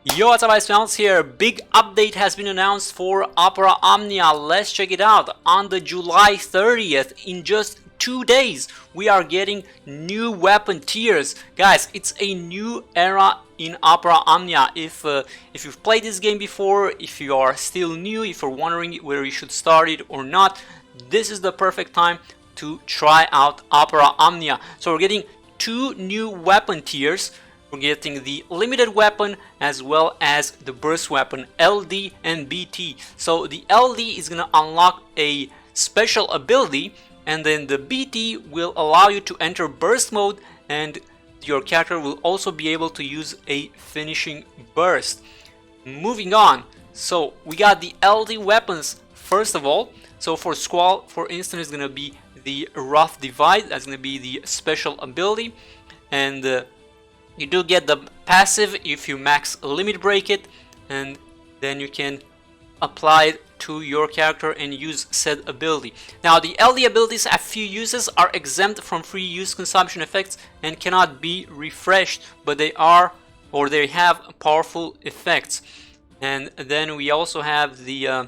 Yo, what's up guys, here. Big update has been announced for Opera Omnia. Let's check it out. On the July 30th, in just 2 days, we are getting new weapon tiers. Guys, it's a new era in Opera Omnia. If you've played this game before, if you are still new, if you're wondering whether you should start it or not, this is the perfect time to try out Opera Omnia. So we're getting 2 new weapon tiers. We're getting the limited weapon as well as the burst weapon, LD and BT. So the LD is going to unlock a special ability, and then the BT will allow you to enter burst mode, and your character will also be able to use a finishing burst. Moving on, so we got the LD weapons first of all. So for Squall, for instance, is going to be the Rough Divide. That's going to be the special ability, and you do get the passive if you max limit break it, and then you can apply it to your character and use said ability. Now the LD abilities have few uses, are exempt from free use consumption effects and cannot be refreshed, but they have powerful effects. And then we also have the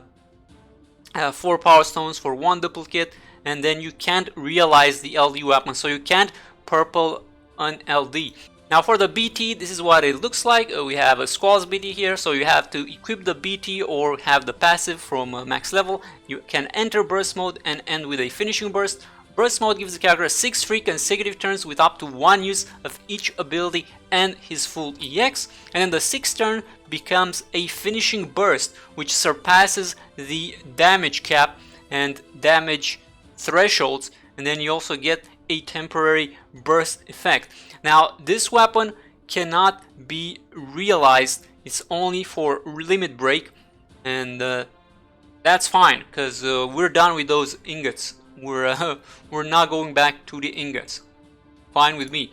4 power stones for 1 duplicate, and then you can't realize the LD weapon, so you can't purple an LD. Now for the BT, this is what it looks like. We have a Squall's BT here, so you have to equip the BT or have the passive from max level. You can enter burst mode and end with a finishing burst. Burst mode gives the character 6 free consecutive turns with up to 1 use of each ability and his full EX, and then the 6th turn becomes a finishing burst, which surpasses the damage cap and damage thresholds, and then you also get a temporary burst effect. Now this weapon cannot be realized, it's only for limit break, and that's fine because we're done with those ingots. We're not going back to the ingots. Fine with me.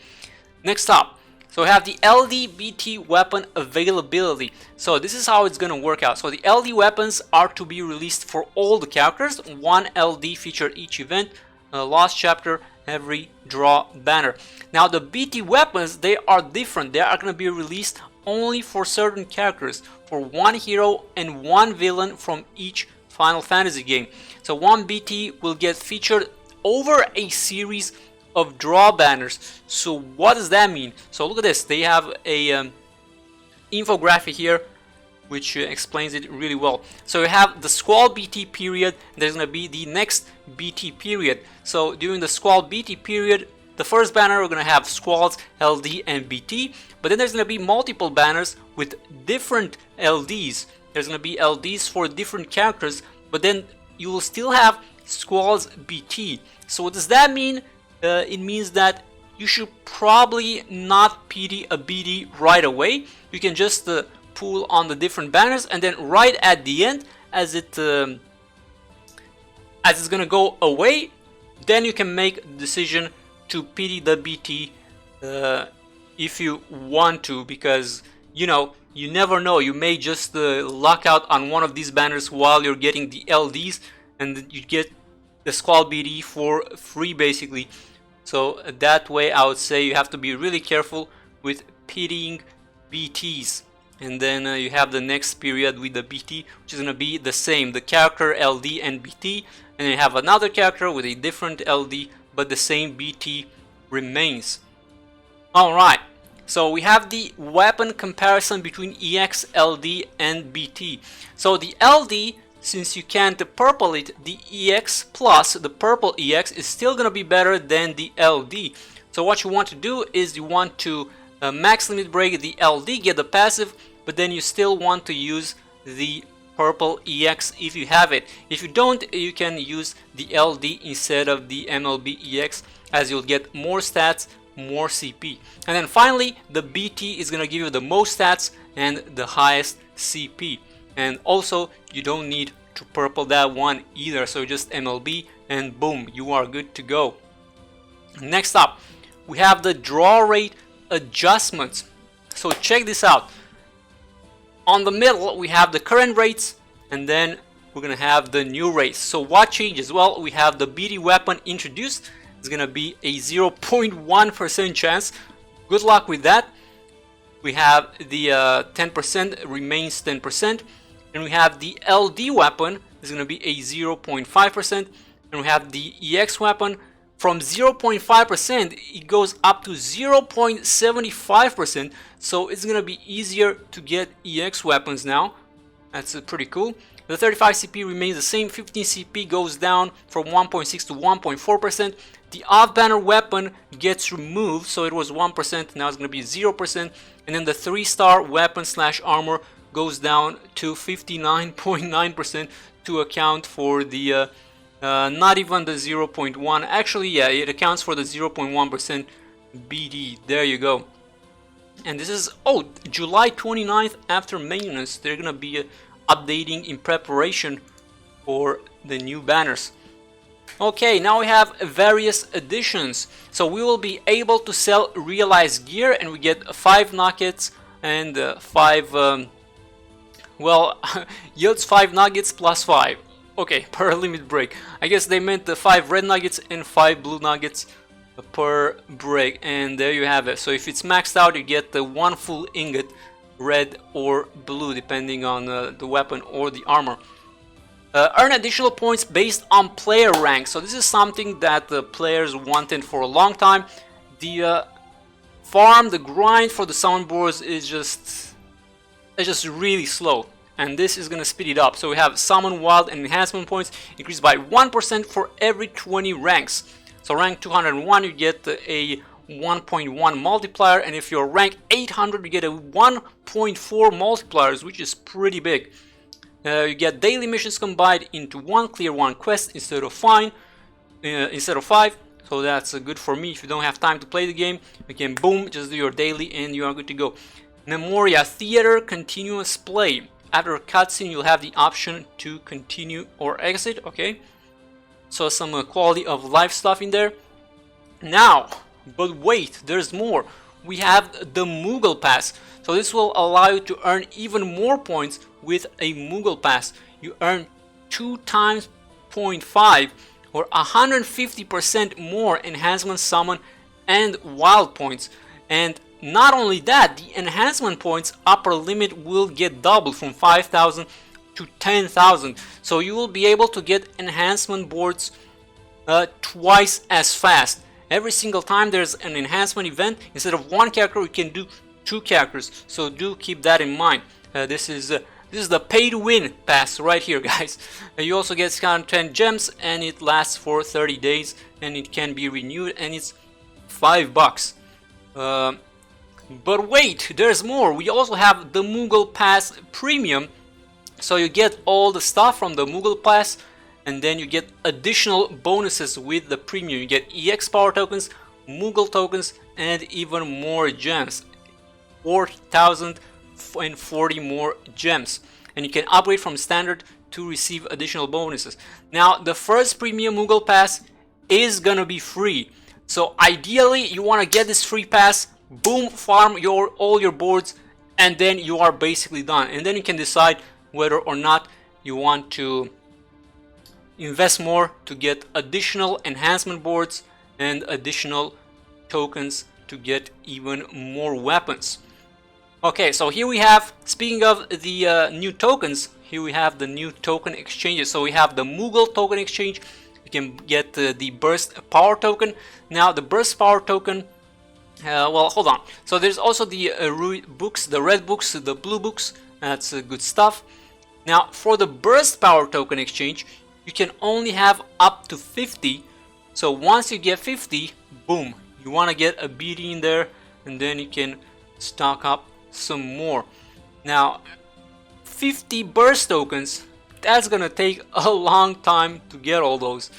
Next up, so we have the LD-BT weapon availability. So this is how it's gonna work out. So the LD weapons are to be released for all the characters. 1 LD featured each event, Lost Chapter, every draw banner. Now the BT weapons, they are different. They are going to be released only for certain characters, for 1 hero and 1 villain from each Final Fantasy game. So 1 BT will get featured over a series of draw banners. So what does that mean? So look at this. They have a infographic here which explains it really well. So you have the Squall BT period, there's going to be the next BT period. So during the Squall BT period, the first banner we're going to have Squalls, LD and BT, but then there's going to be multiple banners with different LDs. There's going to be LDs for different characters, but then you will still have Squalls BT. So what does that mean? It means that you should probably not PD a BT right away. You can just pull on the different banners, and then right at the end, as it's gonna go away, then you can make the decision to PD the BT if you want to, because you know, you never know, you may just lock out on one of these banners while you're getting the LDs, and you get the Squall BT for free basically. So that way I would say you have to be really careful with PDing BTs. And then you have the next period with the BT, which is going to be the same, the character LD and BT, and then you have another character with a different LD, but the same BT remains. Alright, so we have the weapon comparison between EX, LD and BT. So the LD, since you can't purple it, the EX plus the purple EX is still going to be better than the LD. So what you want to do is you want to max limit break the LD, get the passive, but then you still want to use the purple EX if you have it. If you don't, you can use the LD instead of the MLB EX, as you'll get more stats, more CP. And then finally, the BT is going to give you the most stats and the highest CP. And also, you don't need to purple that one either, so just MLB and boom, you are good to go. Next up, we have the draw rate adjustments. So check this out. On the middle we have the current rates, and then we're gonna have the new rates. So what changes? Well, we have the BT weapon introduced. It's gonna be a 0.1% chance. Good luck with that. We have the 10% remains 10%, and we have the LD weapon is going to be a 0.5%, and we have the EX weapon from 0.5% it goes up to 0.75%, so it's going to be easier to get EX weapons now. That's pretty cool. The 35 CP remains the same, 15 CP goes down from 1.6 to 1.4%. The off-banner weapon gets removed, so it was 1%, now it's going to be 0%. And then the 3-star weapon / armor goes down to 59.9% to account for the, not even the 0.1. Actually, yeah, it accounts for the 0.1% BD. There you go. And this is, oh, July 29th after maintenance. They're going to be updating in preparation for the new banners. Okay, now we have various additions. So we will be able to sell realized gear, and we get 5 nuggets and 5 well, yields 5 nuggets plus 5. Okay, per limit break. I guess they meant the 5 red nuggets and 5 blue nuggets per break, and there you have it. So if it's maxed out, you get the 1 full ingot, red or blue, depending on the weapon or the armor. Earn additional points based on player rank. So this is something that the players wanted for a long time. The farm, the grind for the summon boards is just really slow, and this is gonna speed it up. So we have summon, wild, and enhancement points increased by 1% for every 20 ranks. So rank 201, you get a 1.1 multiplier, and if you're rank 800, you get a 1.4 multipliers, which is pretty big. You get daily missions combined into 1, clear 1 quest instead of 5. So that's good for me. If you don't have time to play the game, you can boom, just do your daily and you are good to go. Memoria Theater continuous play. After a cutscene, you'll have the option to continue or exit. Okay, so some quality of life stuff in there. Now, but wait, there's more. We have the Moogle Pass. So this will allow you to earn even more points with a Moogle Pass. You earn 2 times 0.5 or 150% more enhancement, summon, and wild points. And not only that, the enhancement points upper limit will get doubled from 5,000 to 10,000. So you will be able to get enhancement boards twice as fast. Every single time there's an enhancement event, instead of 1 character, you can do 2 characters. So do keep that in mind. This is the pay to win pass right here, guys. You also get 10 gems, and it lasts for 30 days, and it can be renewed, and it's $5. But wait, there's more. We also have the Moogle Pass Premium. So you get all the stuff from the Moogle Pass, and then you get additional bonuses with the Premium. You get EX power tokens, Moogle tokens, and even more gems. 4,040 more gems. And you can upgrade from standard to receive additional bonuses. Now, the first Premium Moogle Pass is gonna be free. So ideally, you wanna get this free pass, boom, farm all your boards, and then you are basically done. And then you can decide whether or not you want to invest more to get additional enhancement boards and additional tokens to get even more weapons. Okay, so here we have, speaking of the new tokens, here we have the new token exchanges. So we have the Moogle token exchange. You can get the burst power token. Now the burst power token, well, hold on. So there's also the books, the red books, the blue books. That's good stuff. Now for the burst power token exchange, you can only have up to 50. So once you get 50, boom, you want to get a BD in there, and then you can stock up some more. Now 50 burst tokens, that's gonna take a long time to get all those.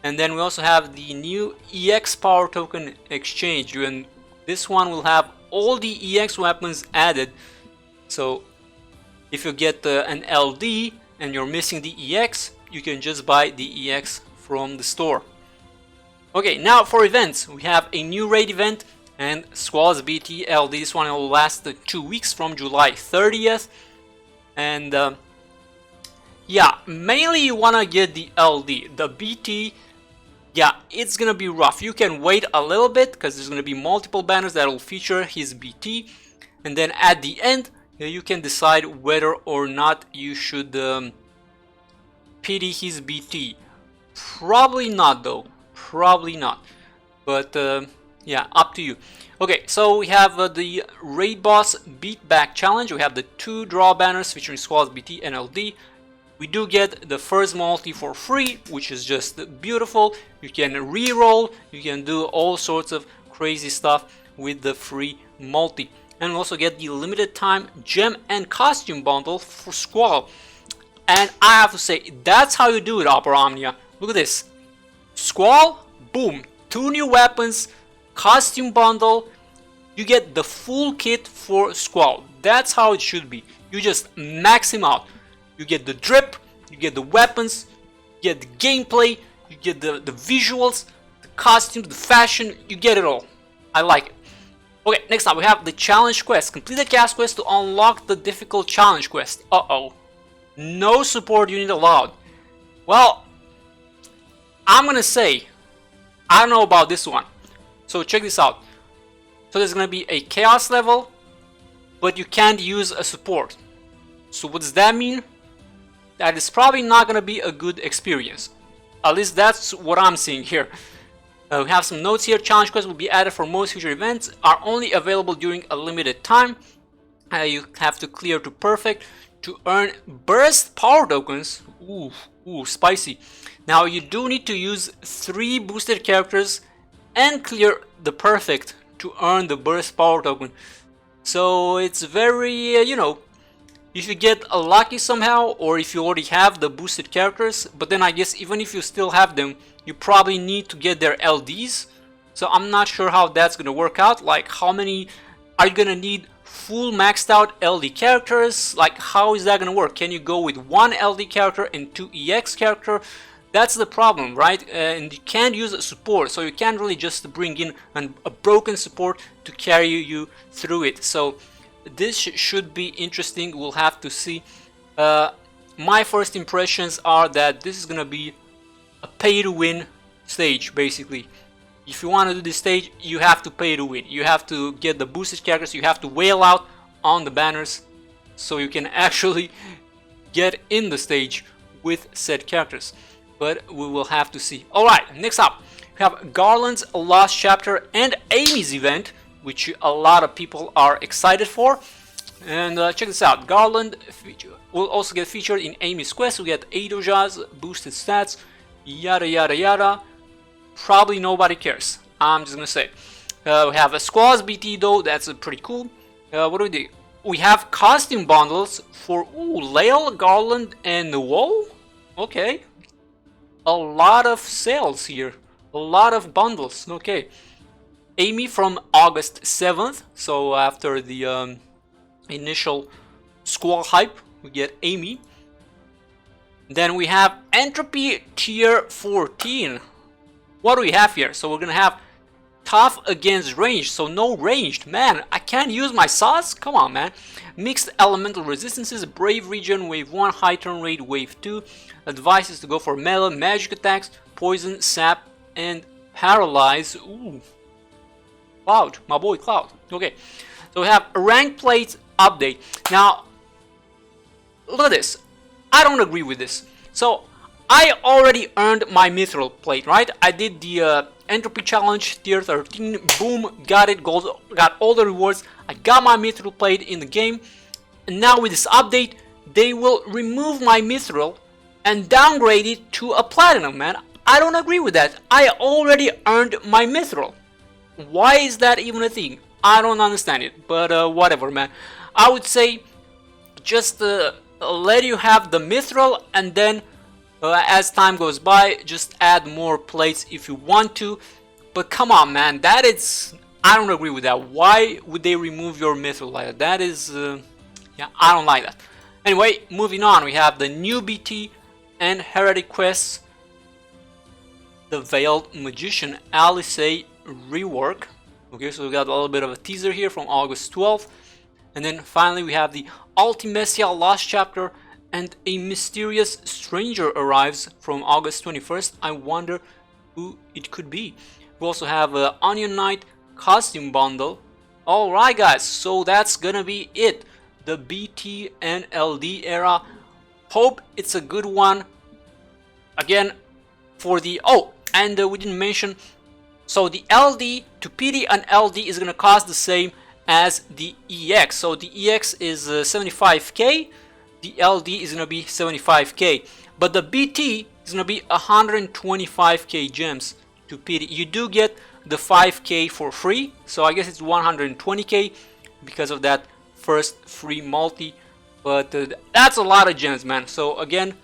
And then we also have the new EX power token exchange, and this one will have all the EX weapons added. So if you get an LD and you're missing the EX, you can just buy the EX from the store. Okay, now for events, we have a new raid event and Squall's BT LD. This one will last 2 weeks from July 30th. And yeah, mainly you want to get the LD. The BT, yeah, it's gonna be rough. You can wait a little bit because there's gonna be multiple banners that will feature his BT. and then at the end you can decide whether or not you should pity his BT. Probably not though, probably not, but yeah, up to you. Okay, so we have the Raid Boss Beatback Challenge. We have the 2 draw banners featuring Squall's BT and LD. We do get the first multi for free, which is just beautiful. You can re-roll, you can do all sorts of crazy stuff with the free multi. And we also get the limited time gem and costume bundle for Squall. And I have to say, that's how you do it, Opera Omnia. Look at this. Squall, boom, 2 new weapons, costume bundle, you get the full kit for Squall. That's how it should be. You just max him out. You get the drip, you get the weapons, you get the gameplay, you get the visuals, the costumes, the fashion, you get it all. I like it. Okay, next up we have the challenge quest. Complete the cast quest to unlock the difficult challenge quest. Uh-oh. No support unit allowed. Well, I'm gonna say, I don't know about this one. So check this out. So there's gonna be a chaos level, but you can't use a support. So what does that mean? That is probably not gonna be a good experience. At least that's what I'm seeing here. We have some notes here. Challenge quests will be added for most future events, are only available during a limited time. You have to clear to perfect to earn burst power tokens. Ooh, spicy. Now you do need to use 3 boosted characters and clear the perfect to earn the burst power token. So it's very, you know, if you get lucky somehow, or if you already have the boosted characters, but then I guess even if you still have them, you probably need to get their LDs. So I'm not sure how that's gonna work out. Like, how many are you gonna need? Full maxed out LD characters? Like, how is that gonna work? Can you go with 1 LD character and 2 EX character? That's the problem, right? And you can't use a support, so you can't really just bring in a broken support to carry you through it. So this should be interesting. We'll have to see. My first impressions are that this is gonna be a pay to win stage, basically. If you want to do this stage, you have to pay to win. You have to get the boosted characters, you have to whale out on the banners so you can actually get in the stage with said characters. But we will have to see. Alright, next up, we have Garland's Lost Chapter and Amy's event, which a lot of people are excited for. And check this out, Garland will also get featured in Amy's quest. We get 8 Ojas, boosted stats, yada yada yada. Probably nobody cares, I'm just gonna say. We have a Squall's BT though, that's pretty cool. What do we do? We have costume bundles for Lael, Garland, and Wall. Okay. A lot of sales here. A lot of bundles. Okay. Amy from August 7th. So after the initial Squall hype, we get Amy. Then we have Entropy tier 14. What do we have here? So we're gonna have tough against ranged, so no ranged. Man, I can't use my sauce? Come on, man. Mixed elemental resistances, brave region, wave 1, high turn rate, wave 2. Advice is to go for melee, magic attacks, poison, sap, and paralyze. Ooh. Cloud, my boy Cloud. Okay, so we have a rank plate update. Now, look at this. I don't agree with this. So, I already earned my mithril plate, right? I did the Entropy challenge, tier 13, boom, got it, gold, got all the rewards. I got my mithril plate in the game. And now with this update, they will remove my mithril and downgrade it to a platinum, man. I don't agree with that. I already earned my mithril. Why is that even a thing? I don't understand it, but whatever, man. I would say just let you have the mithril, and then as time goes by, just add more plates if you want to. But come on, man, that is... I don't agree with that. Why would they remove your mithril like that? That is... yeah, I don't like that. Anyway, moving on, we have the new BT and Heretic quests. The Veiled Magician Alice rework. Okay, so we got a little bit of a teaser here from August 12th. And then finally we have the Ultimecia Lost Chapter, and a mysterious stranger arrives from August 21st. I wonder who it could be. We also have an Onion Knight costume bundle. Alright guys, so that's gonna be it. The BT and LD era. Hope it's a good one. Again, for the... Oh, and we didn't mention... So the LD to PD and LD is gonna cost the same as the EX. So the EX is 75k. The LD is gonna be 75k. But the BT is gonna be 125k gems to PD. You do get the 5k for free, so I guess it's 120k because of that first free multi, but that's a lot of gems, man. So again,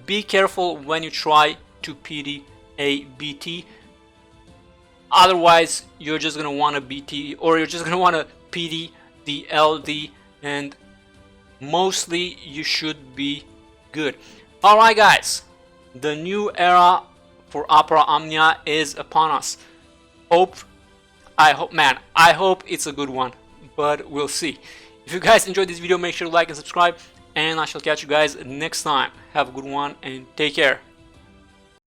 be careful when you try to PD a BT, otherwise you're just gonna want to BT, or you're just gonna want to PD the LD, and mostly you should be good. Alright guys, the new era for Opera Omnia is upon us. I hope it's a good one, but we'll see. If you guys enjoyed this video, make sure to like and subscribe, and I shall catch you guys next time. Have a good one and take care.